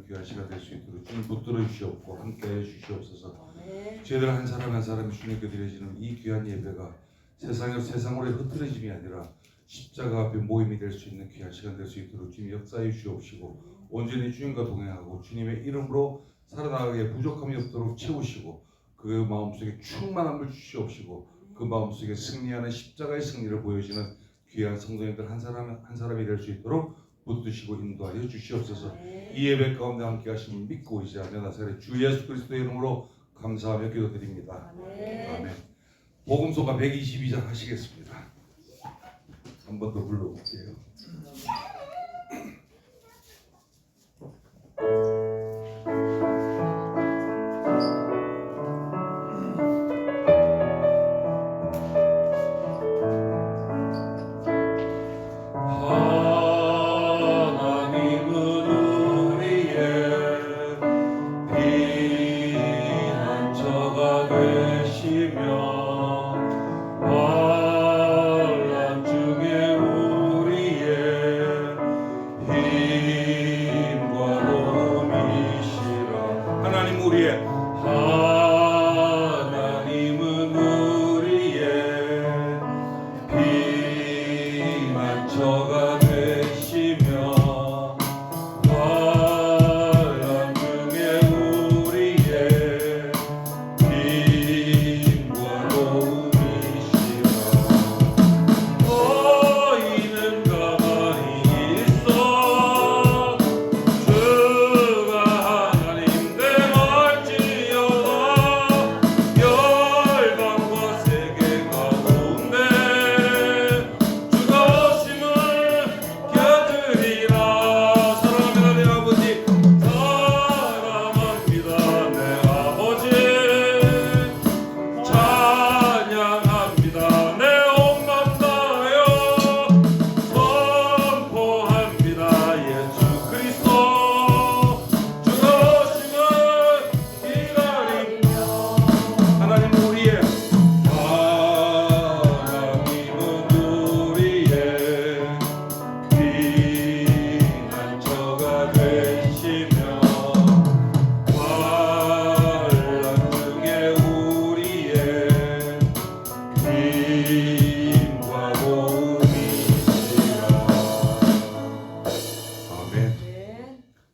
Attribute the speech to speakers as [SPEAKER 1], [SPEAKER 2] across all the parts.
[SPEAKER 1] 귀한 시간 될 수 있도록 주님 붙들어 주시옵고 함께해 주시옵소서. 저희들 한 사람 한 사람이 주님께 드려지는 이 귀한 예배가 세상으로의 흩어짐이 아니라 십자가 앞에 모임이 될 수 있는 귀한 시간 될 수 있도록 주님 역사해 주시옵시고 온전히 주님과 동행하고 주님의 이름으로 살아나가기에 부족함이 없도록 채우시고 그 마음속에 충만함을 주시옵시고 그 마음속에 승리하는 십자가의 승리를 보여주는 귀한 성도님들 한 사람 한 사람이 될 수 있도록 붙드시고 인도하여 주시옵소서. 이 예배 가운데 함께 하심을 믿고 의지하며 나사렛 주 예수 그리스도의 이름으로 감사하며 기도드립니다. 아멘. 복음서가 122장 하시겠습니다. 한 번 더 불러볼게요.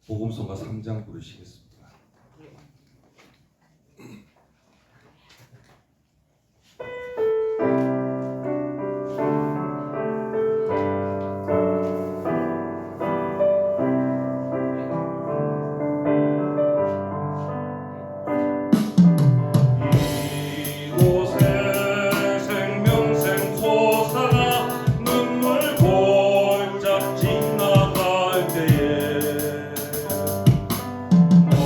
[SPEAKER 1] 복음서가 3장 부르시겠습니다.
[SPEAKER 2] 너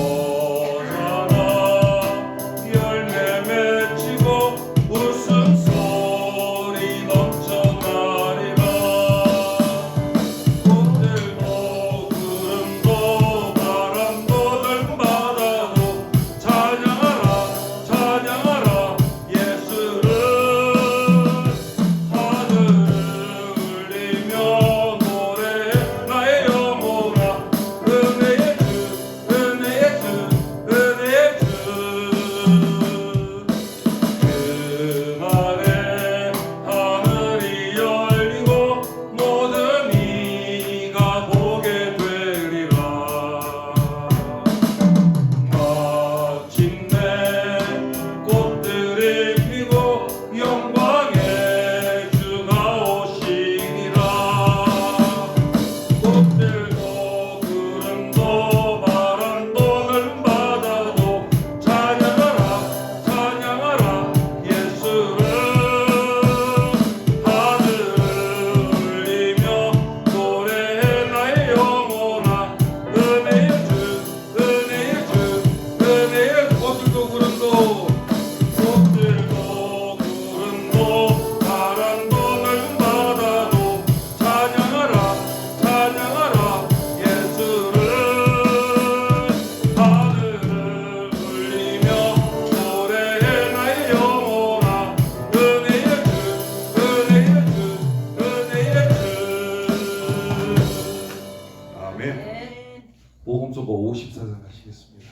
[SPEAKER 1] 54장 하시겠습니다.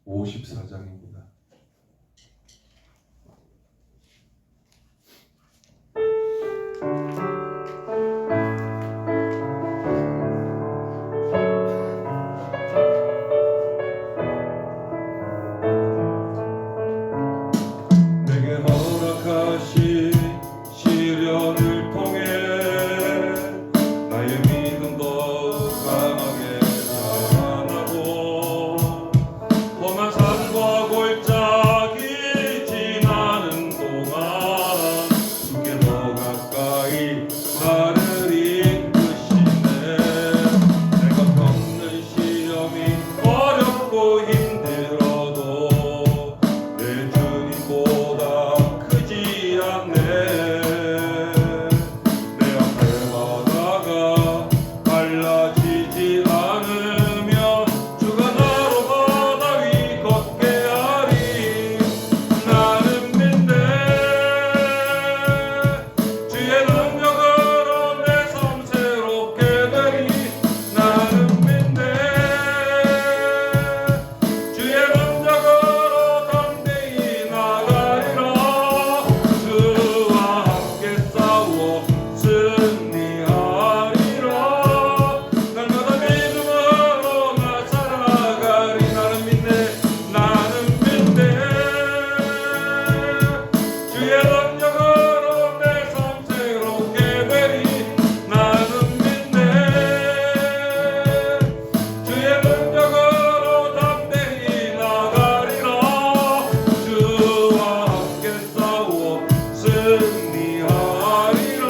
[SPEAKER 1] 54장입니다. 내게 허락하신 시련을 통해 나의 믿음 더욱 강하게 자라나고 험한 산과 골짜기 지나는 동안 주께 더 가까이 나를 이끄시네. 내가 겪는 시험이 어렵고 힘들어도 내 주님보다 크지 않네. 내 앞에 바다가 갈라지지 않으면 주가 나로 바다 위 걷게 하리. 나는 믿네. 주의 능력으로 내 삶 새롭게 되리. 나는 믿네. 주의 능력으로 담대히 나가리라. 주와 함께 싸워 승리하리라. 날마다 믿음으로 나 살아가리. 나는 믿네. 나는 믿네. 주의 능력으로 내 삶 새롭게 되리. 나는 믿네. 주의 능력으로 담대히 나가리라. 주와 함께 싸워 승리하리라.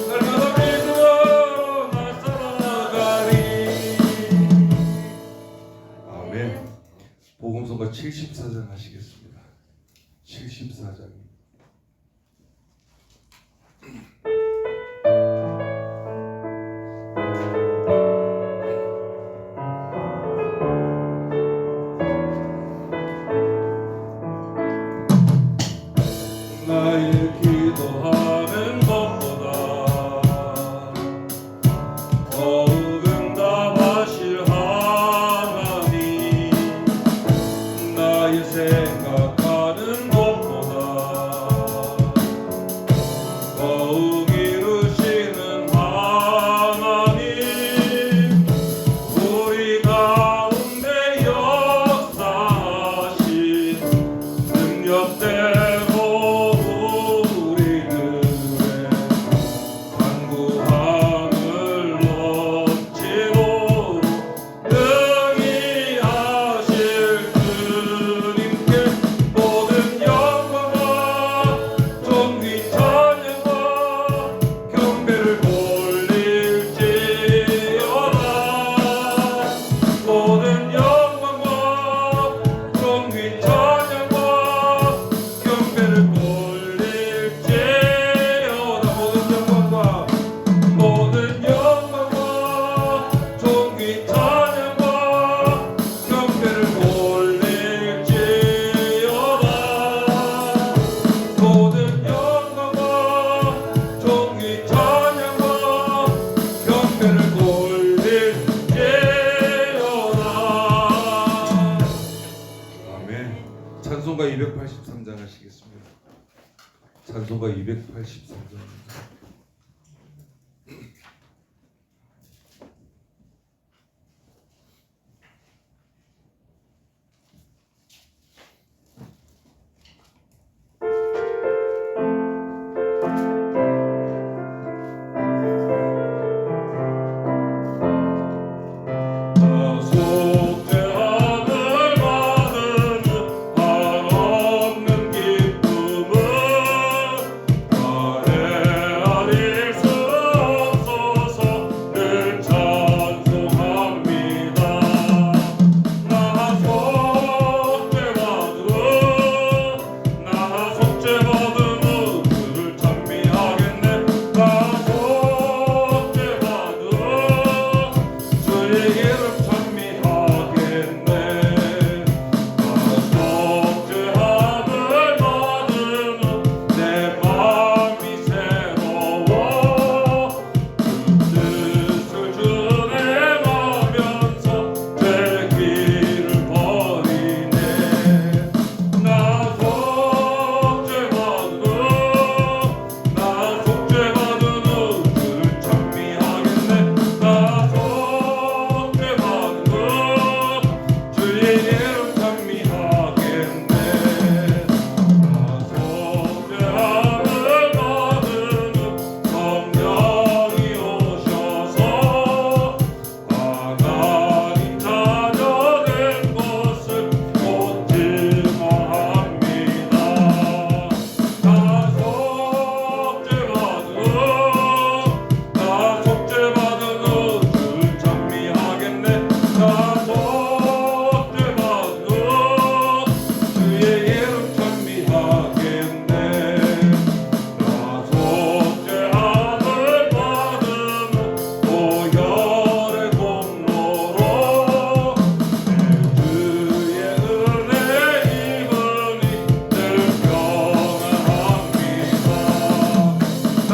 [SPEAKER 1] 날마다 믿음으로 나 살아가리. 아멘. 복음서가 74장 하시겠습니다. 74장. 나의 기도하는 것보다 더욱 응답하실 하나님, 나의 생각하는 것보다 더욱 이루시는 하나님, 우리 가운데 역사하신 능력대로 우리들의 간구함을 넘치도록 능히 하실 주님께 모든 영광과 존귀 찬양과 경배를 돌릴지어다. 모든 영광과 존귀 찬양과 경배를 돌릴지어다. 모든 영광과 존귀 찬양과 경배를 돌릴지어다. 모든 영광과 존귀 찬양과 경배를 돌릴지어다. 아멘. 찬송가 283장 하시겠습니다. 찬송가 283장. 속죄함을 받은 한없는 기쁨은 나의
[SPEAKER 2] 이름 찬미하겠네. 속죄함을 받은 후 성령이 오셔서 하나님 자녀된 것을 곧 증언합니다. 나 속죄받은 후 주를 찬미하겠네. 나 속죄받은 후 주의 이름 찬미하겠네. 나 속죄함을 받은 후 보혈의 공로로 내 주의 은혜 입으니 늘 평안합니다. 나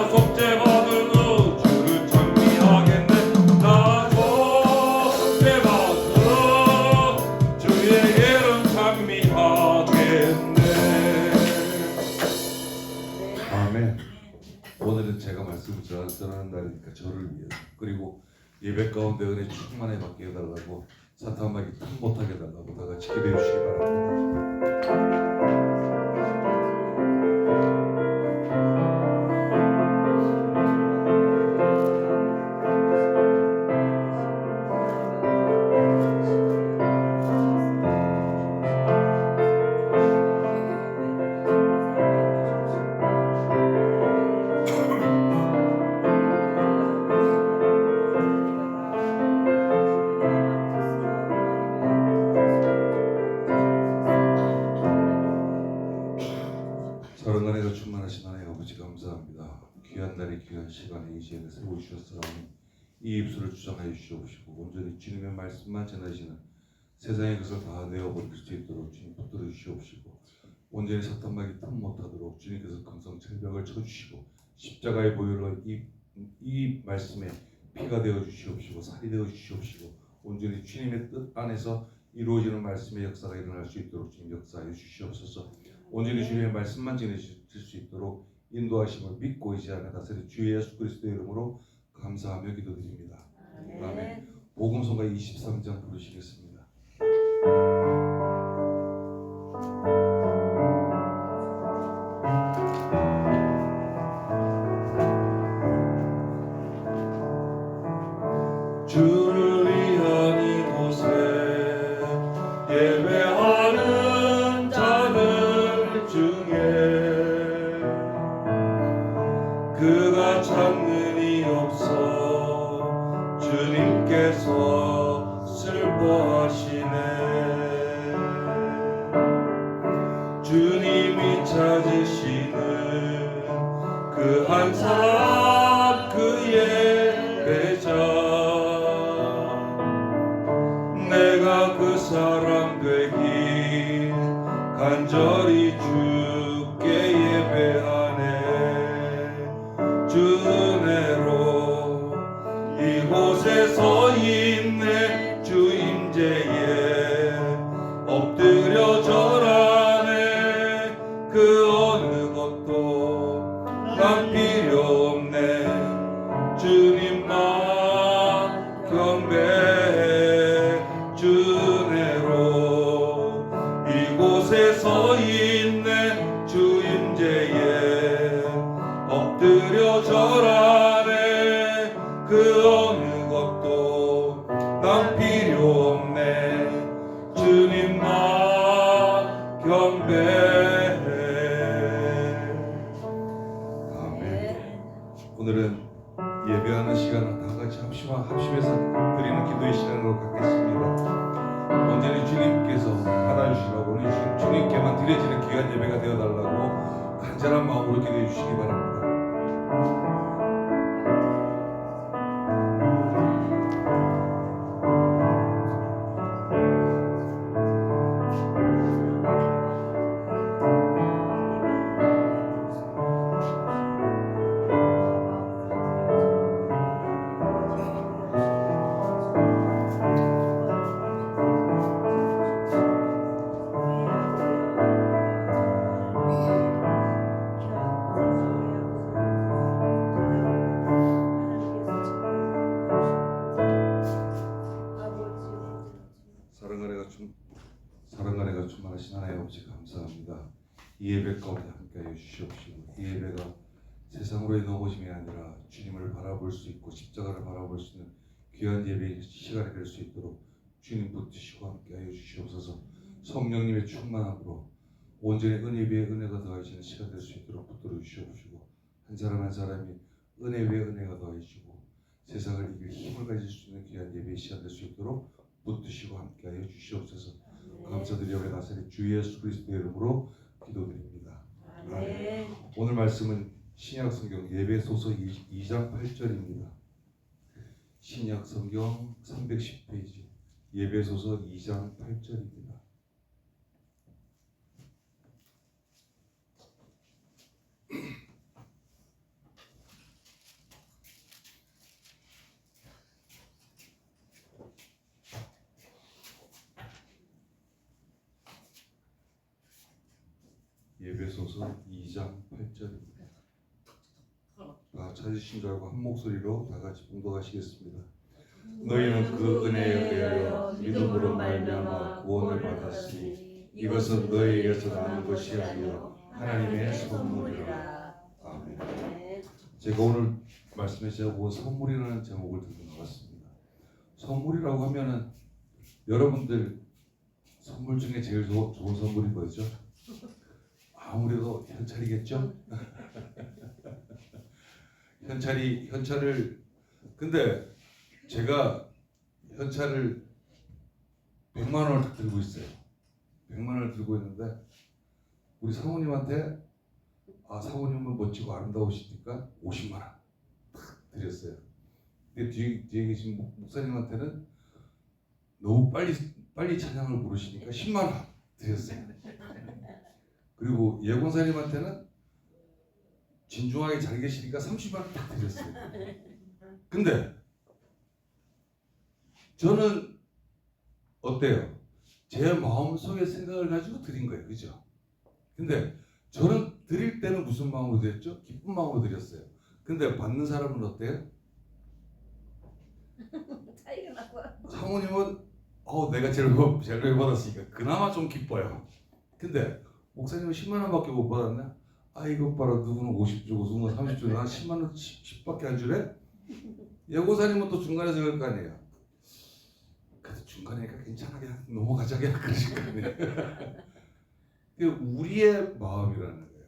[SPEAKER 2] 속죄받은 후 주를 찬미하겠네. 나 속죄받은 후 주의 이름 찬미하겠네.
[SPEAKER 1] 아멘. 오늘은 제가 말씀을 전하는 날이니까 저를 위해 그리고 예배 가운데 은혜 충만히 받게 해달라고 사탄마귀 틈 못하게 해달라고 다 같이 기도해 주시기 바랍니다. 사랑과 은혜가 충만하신 하나님 아버지 감사합니다. 귀한 날에 귀한 시간에 이 시간에 세워주셨사오니 이 입술을 주장하여 주시옵시고 온전히 주님의 말씀만 전하시는 세상의 것을 다 내어버릴 수 있도록 주님 붙들어 주시옵시고 온전히 사탄마귀 틈 못하도록 주님께서 금성철벽을 쳐주시고 십자가의 보혈로 이 말씀에 피가 되어 주시옵시고 살이 되어 주시옵시고 온전히 주님의 뜻 안에서 이루어지는 말씀의 역사가 일어날 수 있도록 주님 역사하여 주시옵소서. 온전히 주님의 말씀만 전해질 수 있도록 인도하심을 믿고 의지하며 다스리 주 예수 그리스도의 이름으로 감사하며 기도드립니다. 아멘. 복음성가 23장 부르시겠습니다.
[SPEAKER 2] 주를 위한 이곳에 예배하는 자들 중에 그가 찾는 이 없어 주님께서 슬퍼하시네. 주님이 찾으시는 그 한 사람 그의 배자 내가 그 사람 되기 간절히 주께 예배하네. 주 은혜로 이곳에 서 있네. 주 임재에 엎드려 절하네. 그 어느 것도 난 필요 없네. 주님만 경배해. 주 은혜로 이곳에 서 있네. 주 임재에 엎드려 절하네. 그 어느 것도 난 필요 없네. 주님만 경배해.
[SPEAKER 1] 아멘. 오늘은 예배하는 시간을 다 같이 합심해서 드리는 기도의 시간으로 갖겠습니다. 온전히 주님께서 받아주시라고 주님께만 드려지는 귀한 예배가 되어달라고 간절한 마음으로 기도해 주시기 바랍니다. 예배 가운데 함께하여 주시옵시고 이 예배가 세상으로의 넘어짐이 아니라 주님을 바라볼 수 있고 십자가를 바라볼 수 있는 귀한 예배의 시간이 될 수 있도록 주님 붙드시고 함께하여 주시옵소서. 성령님의 충만함으로 온전히 은혜 위에 은혜가 더하시는 시간 될 수 있도록 붙들어 주시옵시고 한 사람 한 사람이 은혜 위에 은혜가 더하시고 세상을 이길 힘을 가질 수 있는 귀한 예배의 시간 될 수 있도록 붙드시고 함께하여 주시옵소서. 감사드리오며 나사렛 주 예수 그리스도의 이름으로 기도드립니다. 아멘. 오늘 말씀은 신약 성경 예배소서 2장 8절입니다. 신약 성경 310페이지 예배소서 2장 8절입니다. 예배소서 2장 8절입니다. 다 찾으신 줄 알고 한 목소리로 다 같이 봉독하시겠습니다. 너희는 그 은혜에 의하여 믿음으로 말미암아 구원을 받았으니 이것은 너희에게서 나는 것이 아니요 하나님의 선물이라. 아멘. 제가 오늘 말씀에 제가 선물이라는 제목을 들고 나왔습니다. 선물이라고 하면은 여러분들 선물 중에 제일 좋은 선물이 뭐죠? 아무래도 현찰이겠죠? 현찰을 근데 제가 현찰을 100만 원을 들고 있어요. 100만 원을 들고 있는데 우리 사모님한테 사모님은 멋지고 아름다우시니까 50만 원 탁 드렸어요. 근데 뒤에 계신 목사님한테는 너무 빨리 찬양을 부르시니까 10만 원 드렸어요. 그리고 예권사님한테는 진중하게 잘 계시니까 30만 원 딱 드렸어요. 근데 저는 어때요? 제 마음속의 생각을 가지고 드린 거예요. 그죠? 근데 저는 드릴 때는 무슨 마음으로 드렸죠? 기쁜 마음으로 드렸어요. 근데 받는 사람은 어때요?
[SPEAKER 3] 차이가 나고.
[SPEAKER 1] 사모님은 내가 제일 받았으니까 그나마 좀 기뻐요. 근데 목사님은 10만 원밖에 못 받았네? 이것 봐라, 누구는 50 주고 누구는 30 주고 난 10만 원 10밖에 안 주래? 예고사님은 또 중간에서 그럴 거 아니에요. 그래도 중간에니까 괜찮아 그냥 넘어가자 그냥 그러실 거 아니에요. 그게 우리의 마음이라는 거예요.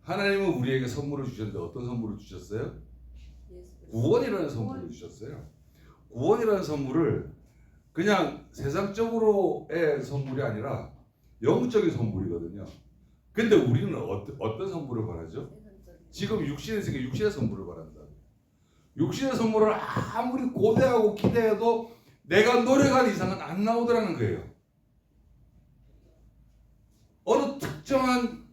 [SPEAKER 1] 하나님은 우리에게 선물을 주셨는데 어떤 선물을 주셨어요? 구원이라는 선물을 주셨어요. 구원이라는 선물을 그냥 세상적으로의 선물이 아니라 영적인 선물이거든요. 근데 우리는 어떤 선물을 바라죠? 지금 육신의 세계, 육신의 선물을 바란다. 육신의 선물을 아무리 고대하고 기대해도 내가 노력한 이상은 안 나오더라는 거예요. 어느 특정한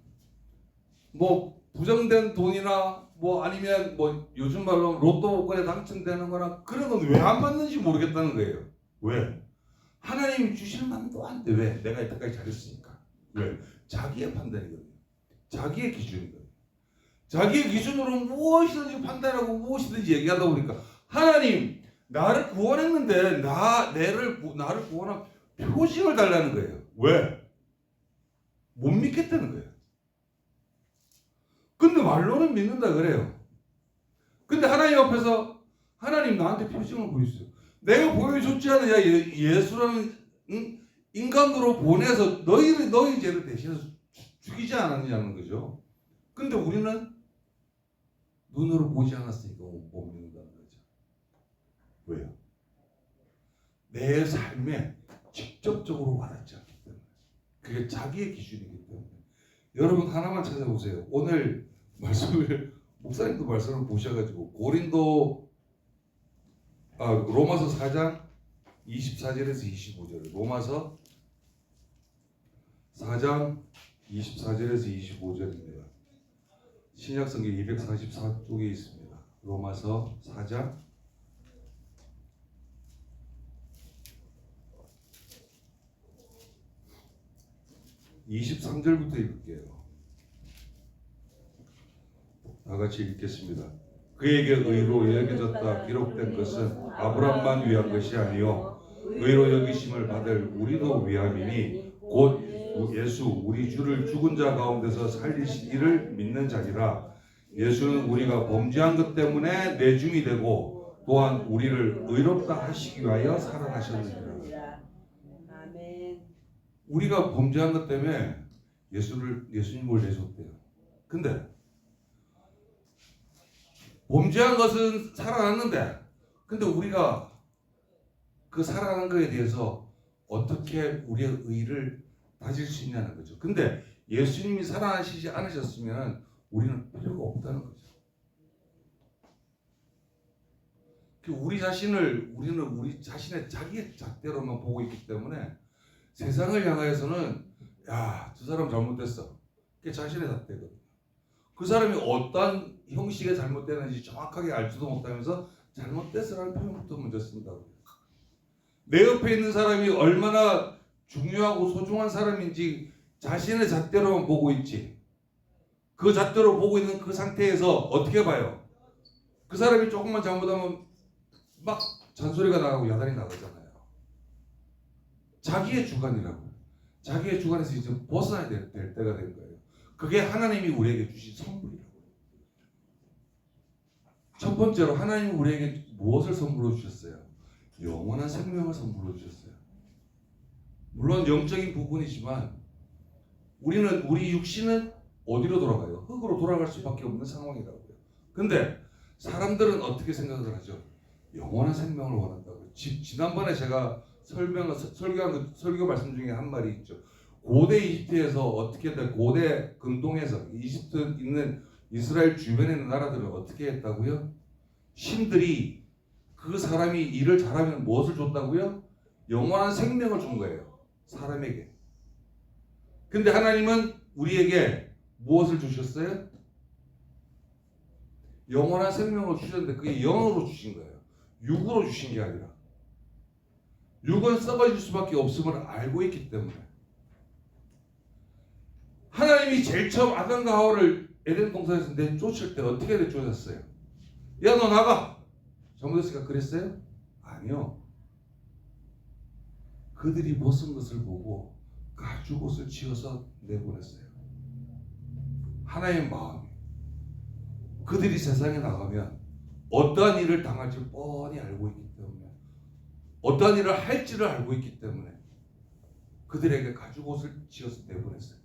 [SPEAKER 1] 부정된 돈이나 아니면 요즘 말로 로또 복권에 당첨되는 거나 그런 건 왜 안 받는지 모르겠다는 거예요. 왜? 하나님이 주실 만도 한데 왜? 내가 이때까지 잘했으니까. 왜? 자기의 판단이거든요. 자기의 기준이거든요. 자기의 기준으로 무엇이든지 판단하고 무엇이든지 얘기하다 보니까 하나님 나를 구원했는데 나를 구원한 표징을 달라는 거예요. 왜? 못 믿겠다는 거예요. 근데 말로는 믿는다 그래요. 근데 하나님 앞에서 하나님 나한테 표징을 보여주세요. 내가 보여줬지 않느냐? 예수라는 인간으로 보내서 너희 죄를 대신해서 죽이지 않았느냐는 거죠. 근데 우리는 눈으로 보지 않았으니까 못 믿는다는 거죠. 왜요? 내 삶에 직접적으로 와닿지 않기 때문에. 그게 자기의 기준이기 때문에. 여러분 하나만 찾아보세요. 오늘 말씀을 목사님도 말씀을 보셔가지고 로마서 4장 24절에서 25절. 로마서 4장 24절에서 25절입니다. 신약성경 244쪽에 있습니다. 로마서 4장 23절부터 읽을게요. 다 같이 읽겠습니다. 그에게 의로 여겨졌다 기록된 것은 아브람만 위한 것이 아니요 의로 여기심을 받을 우리도 위함이니 곧 예수 우리 주를 죽은 자 가운데서 살리신 이를 믿는 자니라. 예수는 우리가 범죄한 것 때문에 내줌이 되고 또한 우리를 의롭다 하시기 위하여 살아나셨느니라.
[SPEAKER 3] 아멘.
[SPEAKER 1] 우리가 범죄한 것 때문에 예수님을 내줬대요. 근데 범죄한 것은 살아났는데, 근데 우리가 그 살아난 것에 대해서 어떻게 우리의 의를 다질 수 있냐는 거죠. 근데 예수님이 살아나시지 않으셨으면 우리는 필요가 없다는 거죠. 우리는 우리 자신의 자기의 잣대로만 보고 있기 때문에 세상을 향하여서는 야, 저 사람 잘못됐어. 그게 자신의 잣대거든요. 그 사람이 어떤 형식의 잘못되는지 정확하게 알지도 못하면서 잘못됐어라는 표현부터 먼저 쓴다고요. 내 옆에 있는 사람이 얼마나 중요하고 소중한 사람인지 자신의 잣대로만 보고 있지. 그 잣대로 보고 있는 그 상태에서 어떻게 봐요? 그 사람이 조금만 잘못하면 막 잔소리가 나가고 야단이 나가잖아요. 자기의 주관이라고. 자기의 주관에서 이제 벗어나야 될 때가 된 거예요. 그게 하나님이 우리에게 주신 선물이라고. 첫 번째로 하나님이 우리에게 무엇을 선물로 주셨어요? 영원한 생명을 선물로 주셨어요. 물론 영적인 부분이지만 우리 육신은 어디로 돌아가요? 흙으로 돌아갈 수밖에 없는 상황이라고요. 근데 사람들은 어떻게 생각을 하죠? 영원한 생명을 원한다고요. 지난번에 제가 설교 말씀 중에 한 말이 있죠. 고대 이집트에서 어떻게 했다? 고대 근동에서 이집트 있는 이스라엘 주변에 있는 나라들은 어떻게 했다고요? 신들이 그 사람이 일을 잘하면 무엇을 줬다고요? 영원한 생명을 준 거예요. 사람에게. 근데 하나님은 우리에게 무엇을 주셨어요? 영원한 생명을 주셨는데 그게 영으로 주신 거예요. 육으로 주신 게 아니라. 육은 썩어질 수밖에 없음을 알고 있기 때문에. 하나님이 제일 처음 아담과 하와를 에덴 동산에서 내쫓을 때 어떻게 내쫓았어요? 야, 너 나가! 잘못했으니까 그랬어요? 아니요. 그들이 벗은 것을 보고 가죽옷을 지어서 내보냈어요. 하나님의 마음이. 그들이 세상에 나가면 어떠한 일을 당할지 뻔히 알고 있기 때문에, 어떠한 일을 할지를 알고 있기 때문에 그들에게 가죽옷을 지어서 내보냈어요.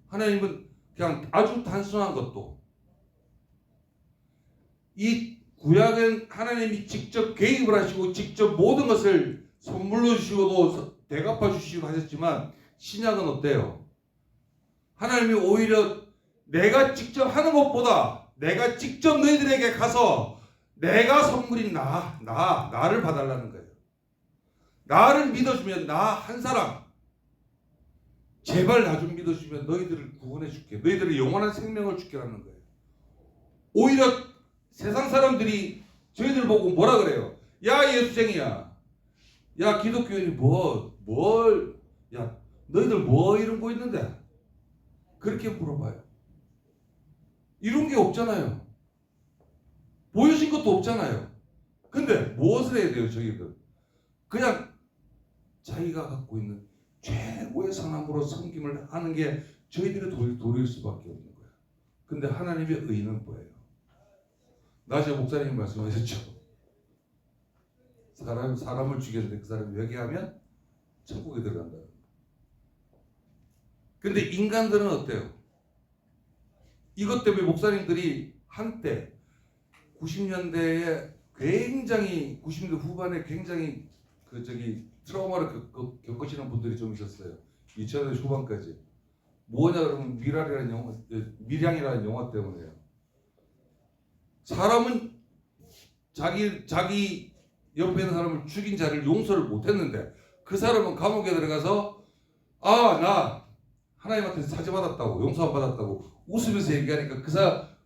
[SPEAKER 1] 하나님은 그냥 아주 단순한 것도, 이 구약은 하나님이 직접 개입을 하시고 직접 모든 것을 선물로 주시고도 대갚아 주시고 하셨지만, 신약은 어때요? 하나님이 오히려 내가 직접 하는 것보다 내가 직접 너희들에게 가서 내가 선물인 나를 봐달라는 거예요. 나를 믿어주면 나 한 사람, 제발 나 좀 믿어주면 너희들을 구원해 줄게. 너희들의 영원한 생명을 줄게라는 거예요. 오히려 세상 사람들이 저희들 보고 뭐라 그래요? 야, 예수쟁이야. 야, 기독교인이 야, 너희들 뭐 이런 거 있는데? 그렇게 물어봐요. 이런 게 없잖아요. 보여진 것도 없잖아요. 근데 무엇을 해야 돼요, 저희들? 그냥 자기가 갖고 있는 최고의 선함으로 섬김을 하는 게 저희들의 도리일 수밖에 없는 거예요. 근데 하나님의 의는 뭐예요? 낮에 목사님이 말씀하셨죠. 사람을 죽였는데 그 사람이 회개하면 천국에 들어간다. 근데 인간들은 어때요? 이것 때문에 목사님들이 한때 90년대에 굉장히 90년대 후반에 굉장히 트라우마를 겪으시는 분들이 좀 있었어요. 2000년대 후반까지. 뭐냐 그러면 밀양이라는 영화 때문에요. 사람은 자기 옆에 있는 사람을 죽인 자를 용서를 못했는데 그 사람은 감옥에 들어가서 나 하나님한테 사죄받았다고, 용서 안 받았다고 웃으면서 얘기하니까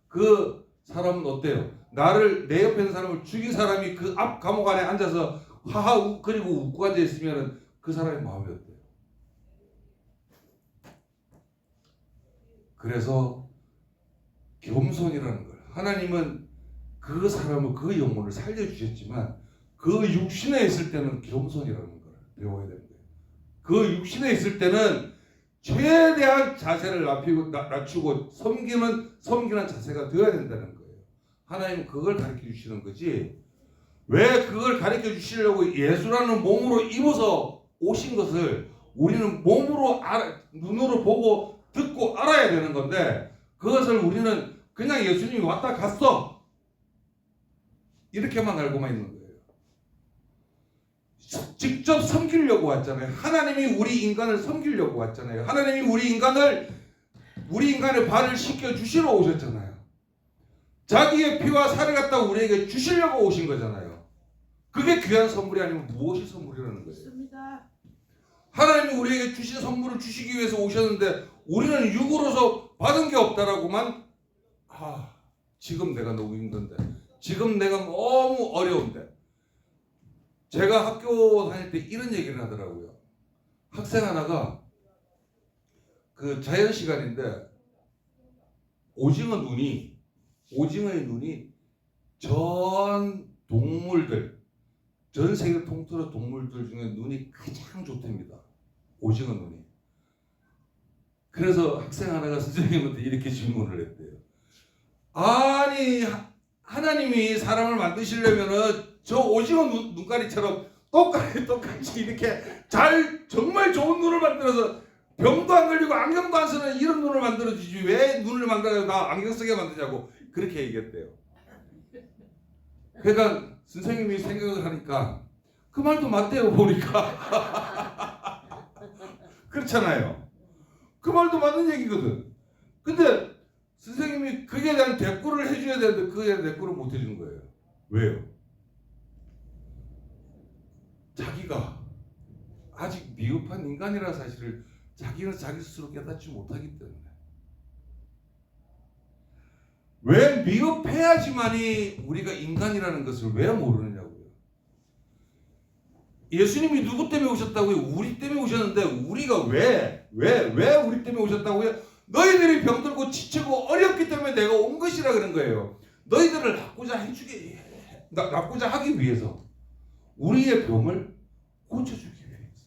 [SPEAKER 1] 그 사람은 어때요? 내 옆에 있는 사람을 죽인 사람이 그 앞 감옥 안에 앉아서 하하 그리고 웃고 앉아 있으면 그 사람의 마음이 어때요? 그래서 겸손이라는 걸, 하나님은 그 사람을, 그 영혼을 살려주셨지만 그 육신에 있을 때는 겸손이라는 걸 배워야 되는 거예요. 그 육신에 있을 때는 최대한 자세를 낮추고 섬기는 자세가 되어야 된다는 거예요. 하나님은 그걸 가르쳐 주시는 거지. 왜 그걸 가르쳐 주시려고 예수라는 몸으로 입어서 오신 것을 우리는 몸으로 눈으로 보고 듣고 알아야 되는 건데, 그것을 우리는 그냥 예수님이 왔다 갔어 이렇게만 알고만 있는 거예요. 직접 섬기려고 왔잖아요. 하나님이 우리 인간을 섬기려고 왔잖아요. 하나님이 우리 인간의 발을 씻겨 주시러 오셨잖아요. 자기의 피와 살을 갖다 우리에게 주시려고 오신 거잖아요. 그게 귀한 선물이 아니면 무엇이 선물이라는 거예요. 하나님이 우리에게 주신 선물을 주시기 위해서 오셨는데 우리는 육으로서 받은 게 없다라고만, 지금 내가 너무 힘든데, 지금 내가 너무 어려운데. 제가 학교 다닐 때 이런 얘기를 하더라고요. 학생 하나가 그 자연 시간인데 오징어의 눈이 전 세계 통틀어 동물들 중에 눈이 가장 좋답니다. 오징어 눈이. 그래서 학생 하나가 선생님한테 이렇게 질문을 했대요. 아니, 하나님이 사람을 만드시려면은 저 오징어 눈가리처럼 똑같이 이렇게 정말 좋은 눈을 만들어서 병도 안 걸리고 안경도 안 쓰는 이런 눈을 만들어주지 왜 눈을 만들어서 나 안경 쓰게 만드냐고 그렇게 얘기했대요. 그러니까 선생님이 생각을 하니까 그 말도 맞대요. 보니까 그렇잖아요. 그 말도 맞는 얘기거든. 근데 선생님이 그에 대한 대꾸를 해줘야 되는데 그에 대한 대꾸를 못 해주는 거예요. 왜요? 자기가 아직 미흡한 인간이라는 사실을 자기는 자기 스스로 깨닫지 못하기 때문에. 왜 미흡해야지만이 우리가 인간이라는 것을 왜 모르느냐고요. 예수님이 누구 때문에 오셨다고요? 우리 때문에 오셨는데 우리가 왜 우리 때문에 오셨다고요? 너희들이 병들고 지치고 어렵기 때문에 내가 온 것이라 그런 거예요. 너희들을 낫고자 하기 위해서, 우리의 병을 고쳐주기 위해서.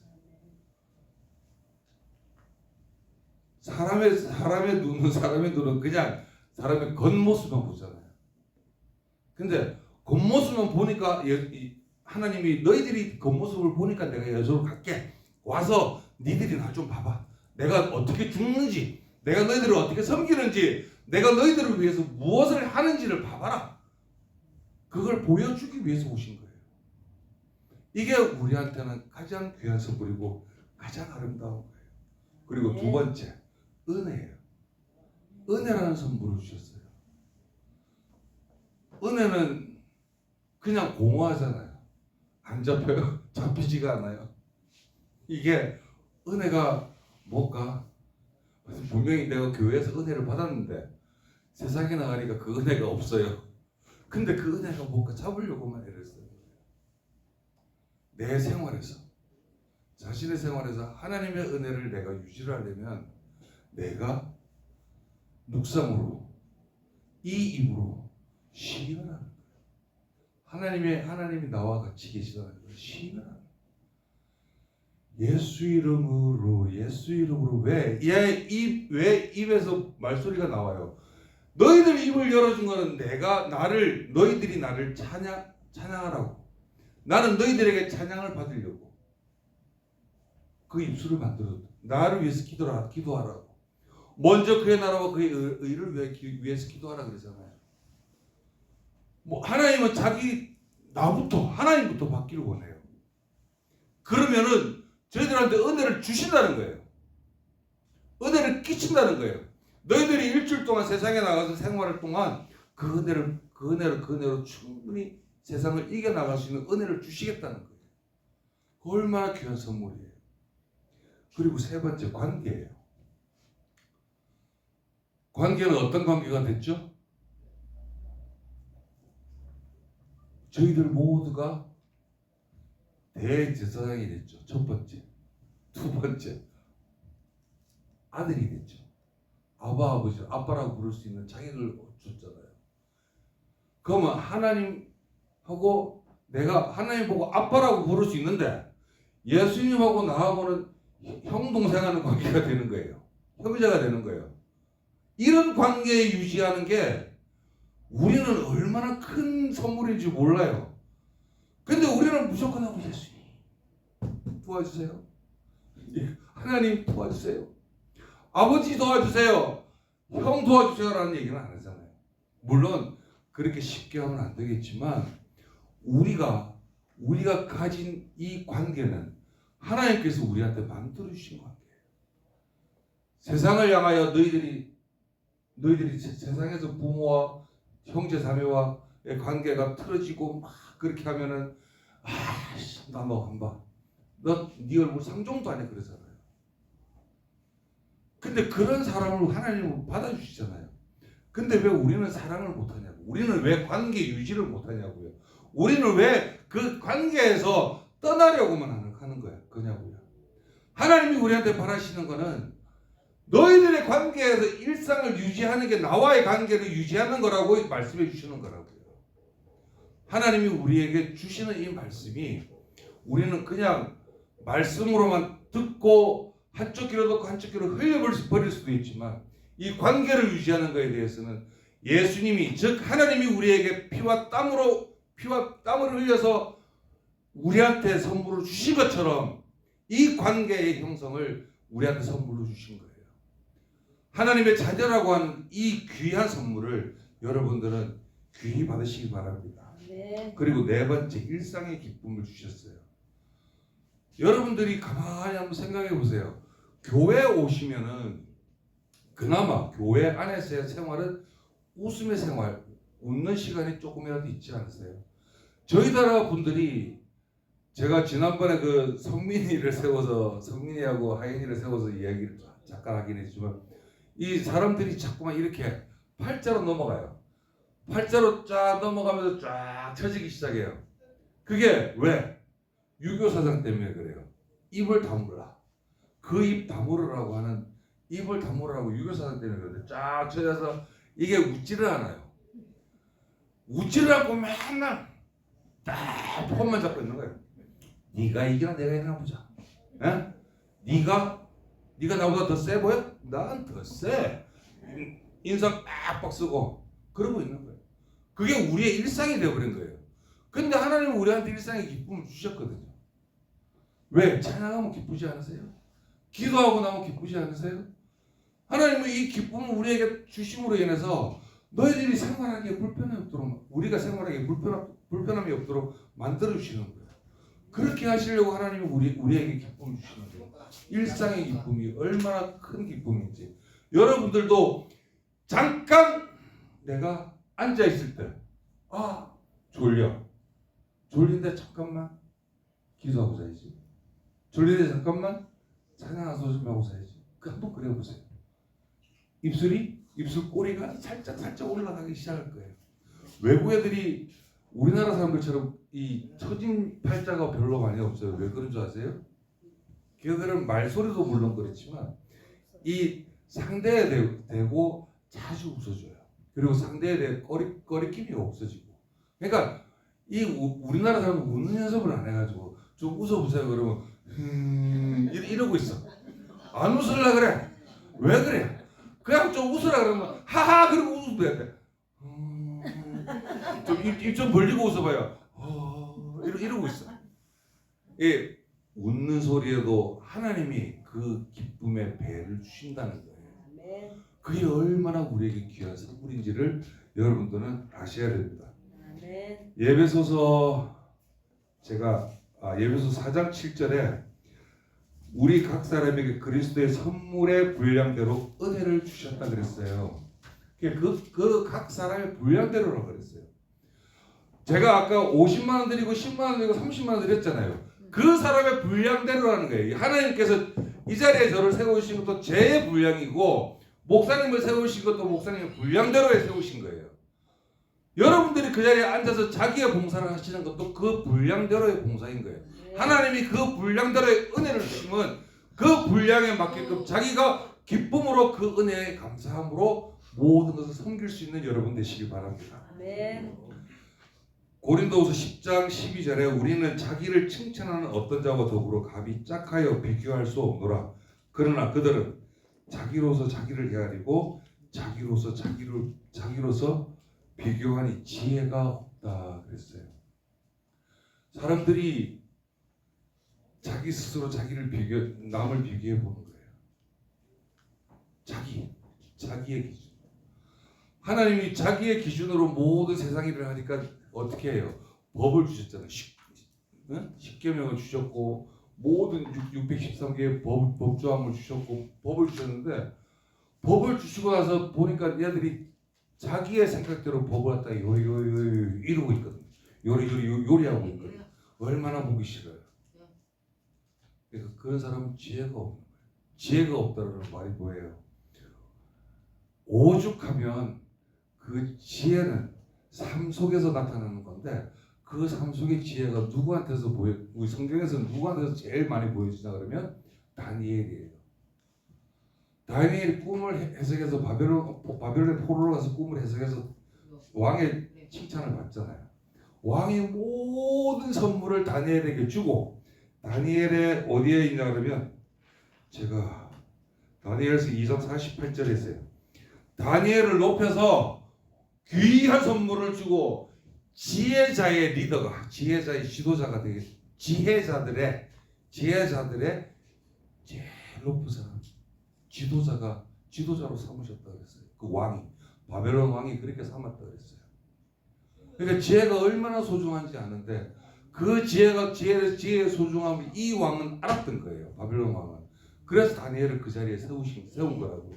[SPEAKER 1] 사람의 눈은 그냥 사람의 겉모습만 보잖아요. 근데 겉모습만 보니까 하나님이 너희들이 겉모습을 보니까 내가 여기로 갈게. 와서 니들이 나 좀 봐봐. 내가 어떻게 죽는지, 내가 너희들을 어떻게 섬기는지, 내가 너희들을 위해서 무엇을 하는지를 봐봐라. 그걸 보여주기 위해서 오신 거예요. 이게 우리한테는 가장 귀한 선물이고 가장 아름다운 거예요. 그리고 두 번째, 은혜예요. 은혜라는 선물을 주셨어요. 은혜는 그냥 공허하잖아요. 안 잡혀요. 잡히지가 않아요. 이게 은혜가 뭘까? 분명히 내가 교회에서 은혜를 받았는데 세상에 나가니까 그 은혜가 없어요. 근데 그 은혜가 뭘까? 잡으려고만 애를 써요. 내 생활에서, 자신의 생활에서 하나님의 은혜를 내가 유지를 하려면 내가 묵상으로, 이 입으로 시인을 하는 거예요. 하나님이 나와 같이 계시다는 걸 시인을 하는 거예요. 예수 이름으로 왜 입에서 말소리가 나와요? 너희들 입을 열어준 거는 너희들이 나를 찬양하라고. 나는 너희들에게 찬양을 받으려고 그 입술을 만들었다. 나를 위해서 기도하라고. 먼저 그의 나라와 그의 의를 위해서 기도하라 그러잖아요. 하나님은 하나님부터 받기를 원해요. 그러면은 저희들한테 은혜를 주신다는 거예요. 은혜를 끼친다는 거예요. 너희들이 일주일 동안 세상에 나가서 생활할 동안 그 은혜로 충분히 세상을 이겨나갈 수 있는 은혜를 주시겠다는 거예요. 그 얼마나 귀한 선물이에요. 그리고 세 번째, 관계예요. 관계는 어떤 관계가 됐죠? 저희들 모두가 대제사장이 됐죠. 첫 번째. 두 번째, 아들이 됐죠. 아버지, 아빠라고 부를 수 있는 자격을 줬잖아요. 그러면 하나님 보고 아빠라고 부를 수 있는데 예수님하고 나하고는 형 동생하는 관계가 되는 거예요. 형제가 되는 거예요. 이런 관계 유지하는 게 우리는 얼마나 큰 선물인지 몰라요. 근데 우리는 무조건 하고 예수님 도와주세요. 하나님 도와주세요. 아버지 도와주세요. 형 도와주세요라는 얘기는 안 하잖아요. 물론 그렇게 쉽게 하면 안 되겠지만 우리가 가진 이 관계는 하나님께서 우리한테 만들어 주신 관계예요. 세상을 향하여 너희들이 세상에서 부모와 형제 자매와의 관계가 틀어지고 막 그렇게 하면은 나 너 안 봐. 너 네 얼굴 상종도 안 해 그러잖아요. 근데 그런 사람을 하나님은 받아주시잖아요. 근데 왜 우리는 사랑을 못하냐고. 우리는 왜 관계 유지를 못하냐고요. 우리는 왜 그 관계에서 떠나려고만 하는 거냐고요. 하나님이 우리한테 바라시는 거는 너희들의 관계에서 일상을 유지하는 게 나와의 관계를 유지하는 거라고 말씀해 주시는 거라고요. 하나님이 우리에게 주시는 이 말씀이 우리는 그냥 말씀으로만 듣고 한쪽 귀로 듣고 한쪽 귀로 흘려버릴 수도 있지만 이 관계를 유지하는 것에 대해서는 예수님이 즉 하나님이 우리에게 피와 땀을 흘려서 우리한테 선물을 주신 것처럼 이 관계의 형성을 우리한테 선물로 주신 거예요. 하나님의 자녀라고 하는 이 귀한 선물을 여러분들은 귀히 받으시기 바랍니다.
[SPEAKER 3] 네.
[SPEAKER 1] 그리고 네 번째, 일상의 기쁨을 주셨어요. 여러분들이 가만히 한번 생각해 보세요. 교회에 오시면은 그나마 교회 안에서의 생활은 웃음의 생활, 웃는 시간이 조금이라도 있지 않으세요? 저희 나라 분들이 제가 지난번에 그 성민이하고 하인이를 세워서 이야기를 잠깐 하긴 했지만 이 사람들이 자꾸만 이렇게 팔자로 넘어가요. 팔자로 쫙 넘어가면서 쫙 쳐지기 시작해요. 그게 왜? 유교 사상 때문에 그래요. 입을 다물라. 그 입 다물으라고 하는 입을 다물으라고 유교 사상 때문에 그런데 쫙 쳐져서 이게 웃지를 않아요. 웃지를 않고 맨날 딱 폰만 잡고 있는 거예요. 네가 이기나 내가 이기나 보자. 에? 네가 나보다 더 세 보여? 난 더 세. 인상 빡빡 쓰고 그러고 있는 거예요. 그게 우리의 일상이 되어버린 거예요. 근데 하나님은 우리한테 일상의 기쁨을 주셨거든요. 왜? 찬양하면 기쁘지 않으세요? 기도하고 나면 기쁘지 않으세요? 하나님은 이 기쁨을 우리에게 주심으로 인해서 너희들이 생활하기에 불편함이 없도록 우리가 생활하기에 불편함이 없도록 만들어 주시는 거예요. 그렇게 하시려고 하나님은 우리에게 기쁨을 주시는 거예요. 일상의 기쁨이 얼마나 큰 기쁨인지 여러분들도 잠깐 내가 앉아 있을 때 졸린데 잠깐만 기도하고 자야지. 졸린데 잠깐만 찬양 한 소절 하고 자야지. 한번 그려보세요. 입술 꼬리가 살짝 올라가기 시작할 거예요. 외국 애들이 우리나라 사람들처럼 이 처진 팔자가 별로 많이 없어요. 왜 그런 줄 아세요? 걔들은 말소리도 물론 그렇지만 이 상대에 대고 자주 웃어줘요. 그리고 상대에 대해 꺼리낌이 없어지고. 그러니까 이 우리나라 사람은 웃는 연습을 안 해가지고 좀 웃어보세요 그러면 이러고 있어. 안 웃으려 그래. 왜 그래? 그냥 좀 웃으라 그러면 하하 그러고 웃으면 돼. 좀 입 좀 벌리고 웃어봐요. 이러고 있어. 예, 웃는 소리에도 하나님이 그 기쁨의 배를 주신다는 거예요. 그게 얼마나 우리에게 귀한 선물인지를 여러분들은 아셔야 됩니다. 예배소서 4장 7절에 우리 각 사람에게 그리스도의 선물의 분량대로 은혜를 주셨다 그랬어요. 그 각 사람의 분량대로라고 그랬어요. 제가 아까 50만 원 드리고 10만 원 드리고 30만 원 드렸잖아요. 그 사람의 분량대로라는 거예요. 하나님께서 이 자리에 저를 세우신 것도 제 분량이고 목사님을 세우신 것도 목사님의 분량대로에 세우신 거예요. 여러분들이 그 자리에 앉아서 자기의 봉사를 하시는 것도 그 분량대로의 봉사인 거예요. 하나님이 그 분량대로의 은혜를 주시면 그 분량에 맞게끔 자기가 기쁨으로 그 은혜에 감사함으로 모든 것을 섬길 수 있는 여러분 되시길 바랍니다. 고린도후서 10장 12절에 우리는 자기를 칭찬하는 어떤 자와 더불어 감히 짝하여 비교할 수 없노라. 그러나 그들은 자기로서 자기를 헤아리고 자기로서 비교하니 지혜가 없다 그랬어요. 사람들이 자기 스스로 남을 비교해 보는 거예요. 자기의 기준. 하나님이 자기의 기준으로 모든 세상 일을 하니까 어떻게 해요? 법을 주셨잖아요. 십계명을 주셨고 모든 613개의 법조항을 주셨고 법을 주셨는데 법을 주시고 나서 보니까 얘들이 자기의 생각대로 법을 갖다 요리 이루고 있거든요. 요리하고 있거든요. 얼마나 보기 싫어요. 그러니까 그런 사람은 지혜가 없는 거예요. 지혜가 없다는 말이 뭐예요? 오죽하면 그 지혜는 삶 속에서 나타나는 건데 그 삶 속의 지혜가 누구한테서 우리 성경에서는 누구한테서 제일 많이 보여지나 그러면 다니엘이에요. 다니엘이 꿈을 해석해서 바벨론의 포로로 가서 꿈을 해석해서 왕의 칭찬을 받잖아요. 왕이 모든 선물을 다니엘에게 주고 다니엘의 어디에 있냐 그러면 제가 다니엘서 2장 48절에 있어요. 다니엘을 높여서 귀한 선물을 주고 지혜자의 리더가 지혜자의 지도자가 되게 지혜자들의 제일 높은 사람 지도자로 삼으셨다 그랬어요. 그 왕이 바벨론 왕이 그렇게 삼았다 그랬어요. 그러니까 지혜가 얼마나 소중한지 아는데 그 지혜의 소중함을 이 왕은 알았던 거예요. 바벨론 왕은. 그래서 다니엘을 그 자리에 세운 거라고.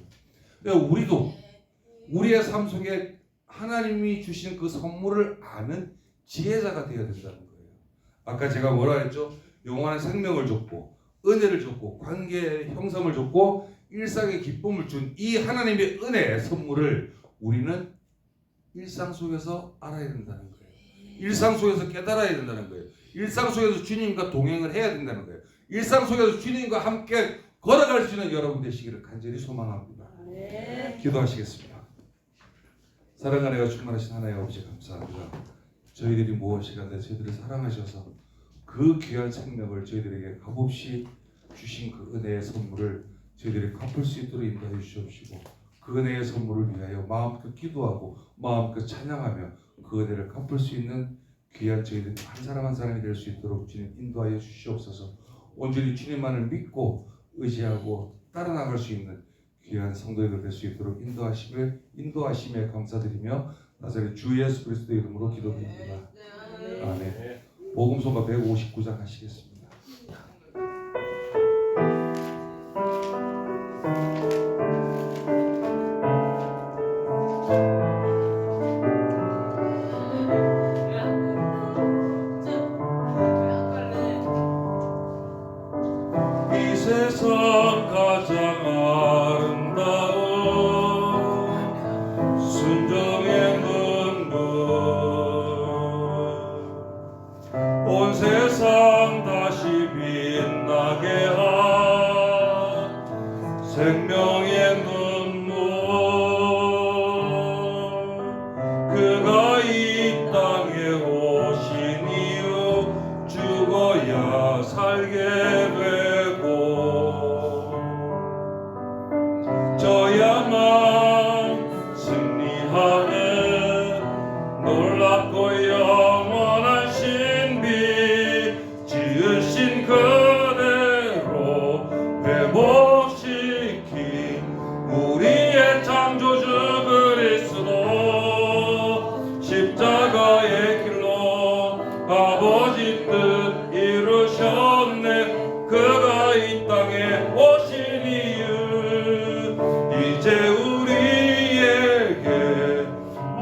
[SPEAKER 1] 그러니까 우리도 우리의 삶 속에 하나님이 주신 그 선물을 아는 지혜자가 되어야 된다는 거예요. 아까 제가 뭐라 했죠? 영원한 생명을 줬고 은혜를 줬고 관계의 형성을 줬고 일상의 기쁨을 준 이 하나님의 은혜의 선물을 우리는 일상 속에서 알아야 된다는 거예요. 일상 속에서 깨달아야 된다는 거예요. 일상 속에서 주님과 동행을 해야 된다는 거예요. 일상 속에서 주님과 함께 걸어갈 수 있는 여러분 되시기를 간절히 소망합니다. 기도하시겠습니다. 사랑 안에가 충만하신 하나님 아버지 감사합니다. 저희들이 무엇이간데 저희들을 사랑하셔서 그 귀한 생명을 저희들에게 값없이 주신 그 은혜의 선물을 저희들이 갚을 수 있도록 인도해 주시옵시고 그 은혜의 선물을 위하여 마음껏 기도하고 마음껏 찬양하며 그 은혜를 갚을 수 있는 귀한 저희들 한 사람 한 사람이 될 수 있도록 주님 인도하여 주시옵소서. 온전히 주님만을 믿고 의지하고 따라 나갈 수 있는 귀한 성도들 될 수 있도록 인도하심에 감사드리며 나사렛 주 예수 그리스도의 이름으로 기도드립니다. 아멘. 복음서가 159장 하시겠습니다.
[SPEAKER 2] 이 세상 가장 아름다운 순종의 눈물 온 세상 다시 빛나게 한 생명의 눈물 그가 이 땅에 오신 이후 죽어야 살게 되고 저야만 승리하는 놀랍고 영원한 신비 지으신 그대로 회복시킨 우리의 창조주 그리스도 십자가의 길로 아버지 뜻 이루셨네. 그가 이 땅에 오신 이유 이제 우리에게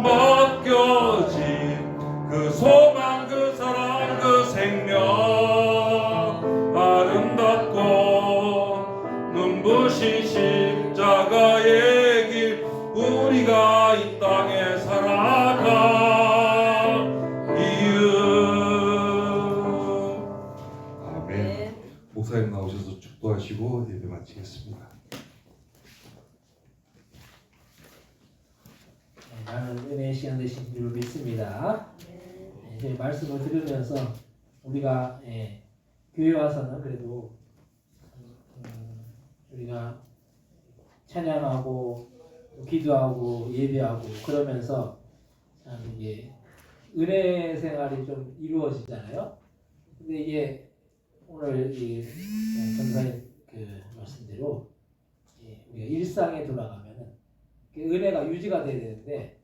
[SPEAKER 2] 맡겨진 그 소망 그 사랑 그 생명 아름답고 눈부신 십자가의 길 우리가 이 땅에 살아갈 이유.
[SPEAKER 1] 아멘. 목사님 나오셔서 축도하시고 예배 마치겠습니다.
[SPEAKER 3] 나는 은혜의 시간 되신 줄 믿습니다. 이제 말씀을 들으면서 우리가 교회 와서는 그래도 우리가 찬양하고 또 기도하고 예배하고 그러면서 참 이게 은혜 생활이 좀 이루어지잖아요. 근데 이게 오늘 이 전사님 그 말씀대로 우리가 일상에 돌아가면은 그 은혜가 유지가 돼야 되는데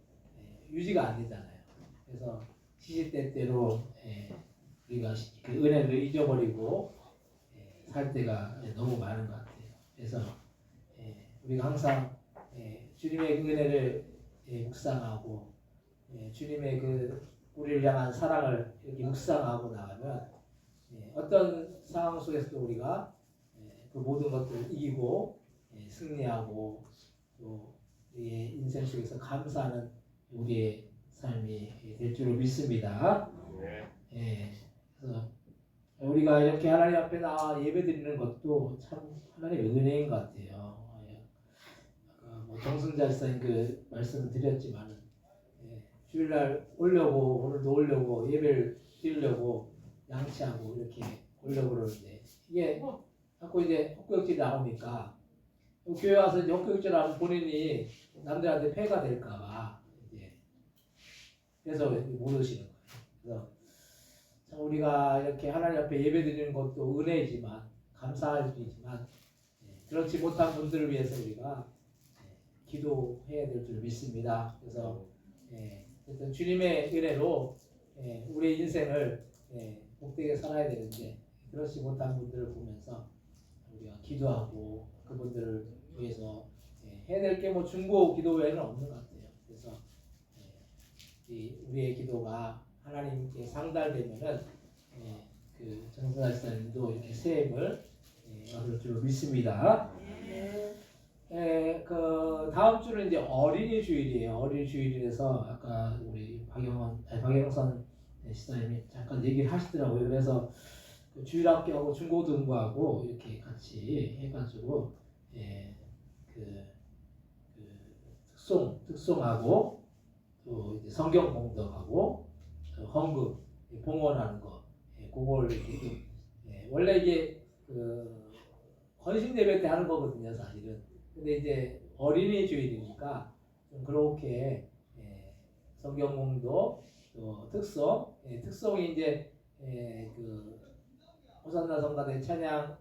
[SPEAKER 3] 유지가 안 되잖아요. 그래서 시시때때로 우리가 그 은혜를 잊어버리고 살 때가 너무 많은 것 같아요. 그래서 우리가 항상 주님의 그 은혜를 묵상하고 주님의 그 우리를 향한 사랑을 이렇게 묵상하고 나가면 어떤 상황 속에서도 우리가 그 모든 것들을 이기고 승리하고 또 우리의 인생 속에서 감사하는 우리의 삶이 될 줄로 믿습니다. 그래서 우리가 이렇게 하나님 앞에 나와 예배드리는 것도 참 하나님의 은혜인 것 같아요. 뭐 정승자 집사님 그 말씀을 드렸지만은 주일날 오려고 오늘도 오려고 예배를 드리려고 양치하고 이렇게 오려고 그러는데 이게 자꾸 이제 헛구역질이 나오니까 교회 와서 이제 헛구역질 하면 본인이 남들한테 폐가 될까봐 이제 그래서 못 오시는 거예요. 그래서 참 우리가 이렇게 하나님 앞에 예배드리는 것도 은혜이지만 감사할 일이지만 그렇지 못한 분들을 위해서 우리가 기도해야 될 줄 믿습니다. 그래서 어떤 주님의 은혜로 우리의 인생을 복되게 살아야 되는데 그렇지 못한 분들을 보면서 우리가 기도하고 그분들을 위해서 해야 될 게 뭐 중보 기도 외에는 없는 것 같아요. 그래서 우리의 기도가 하나님께 상달되면은 그 정선아 집사님도 이렇게 세임을 얻을 줄 믿습니다. 그 다음 주는 이제 어린이 주일이에요. 어린이 주일이라서 아까 우리 박영선 집사님이 잠깐 얘기를 하시더라고요. 그래서 그 주일학교하고 중고등부하고 이렇게 같이 해가지고 그 특송하고 또 이제 성경 봉독하고 헌금 봉헌하는 거 그걸 이렇게 원래 이게 그 헌신 예배 때 하는 거거든요, 사실은. 근데 이제 어린이 주일이니까 좀 그렇게 성경 봉독 또 특송이 이제 그 호산나 성가대 찬양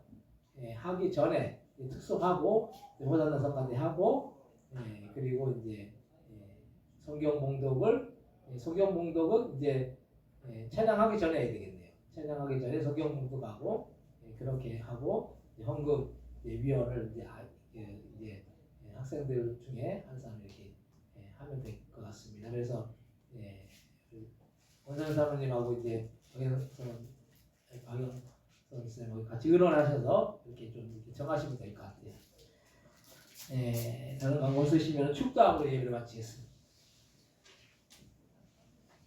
[SPEAKER 3] 하기 전에 특송하고 호산나 성가대 하고 그리고 이제 성경 봉독은 이제 찬양하기 전에 해야 되겠네요. 찬양하기 전에 성경 봉독하고 그렇게 하고 헌금 위원을 이제 학생들 중에 한 사람 이렇게 하면 될 것 같습니다. 그래서 원장 사모님하고 이제 박영선 선생님하고 같이 의논하셔서 이렇게 좀 이렇게 정하시면 될 것 같아요. 다른 광고 쓰시면 축도함으로 예배를 마치겠습니다.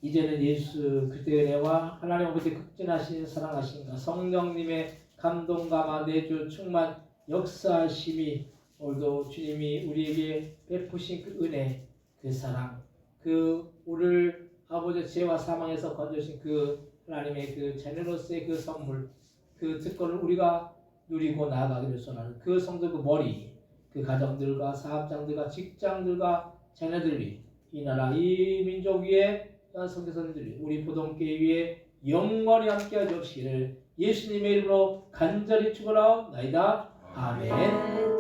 [SPEAKER 3] 이제는 예수 그리스도의 은혜와 하나님 아버지 극진하신 사랑하신 성령님의 감동감화 내주 충만 역사하심이 오늘도 주님이 우리에게 베푸신 그 은혜, 그 사랑, 그 우리를 아버지 죄와 사망에서 건져주신 그 하나님의 그 자녀로서의 그 선물, 그 특권을 우리가 누리고 나아가기를 소원하는 그 성도 그 머리, 그 가정들과 사업장들과 직장들과 자녀들 위, 이 나라 이 민족 위에 성교사님들이 우리 부동교회 위에 영원히 함께하 주옵시기를 예수님의 이름으로 간절히 축원하옵나이다. 아멘.